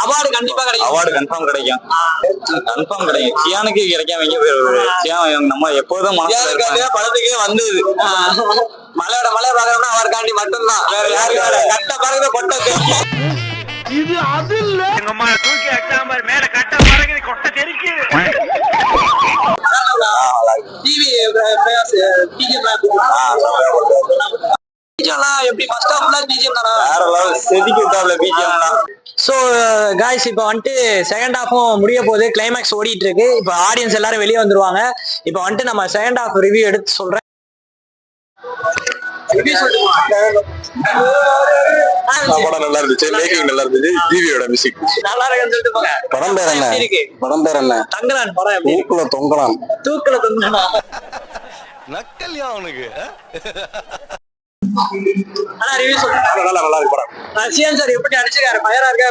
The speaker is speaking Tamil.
அவார்டு கண்டிப்பா கிடைக்கும். அவார்டு கன்ஃபார்ம் கிடைக்கும். கன்ஃபார்ம் கிடைக்கும். கியானுக்கு கிடைக்காம எங்க கியான் நம்ம எப்போதும் படத்துக்கே வந்தது. மலையோட மலை பாக்கணும்னா அவருக்காண்டி மட்டும்தான், வேற யாருக்கும் கட்ட பாருங்க கொட்டை தெரியும். இது அது இல்ல எங்க அம்மா தூக்கி அச்சாம மேல கட்ட பாருங்க கொட்டை தெரிக்குது. டிவி எப்படி ஃபர்ஸ்ட் ஹாஃப்ல பிஜிஎம் தானா வேற லெவல் செதிக்கிட்டாப்ல பிஜிஎம்லாம். ஸோ காய்ஸ் இப்போ வந்துட்டு செகண்ட் ஹாஃபும் முடிய போகுது, கிளைமேக்ஸ் ஓடிட்டு இருக்கு. இப்போ ஆடியன்ஸ் எல்லாரும் வெளியே வந்துருவாங்க. இப்போ வந்துட்டு நம்ம செகண்ட் ஹாஃப் ரிவ்யூ எடுத்து சொல்றேன். படம் நல்லா இருந்துச்சு, மேக்கிங் நல்லா இருந்துச்சு, ஜிவியோட மியூசிக் நல்லா இருக்குன்னு சொல்லிட்டு போங்க. படம் பேர் என்ன? படம் பேர் என்ன? தங்கலான் படம் எப்படி? தூக்குல தொங்கலாம். தூக்குல தொங்கலாம். நக்கல்யா அவனுக்கு. ஆனா ரிவ்யூ சொல்றேன். நல்லா இருக்கு படம். சிஎன் சார் எப்படி அடிச்சிருக்காரு, பயரா இருக்க.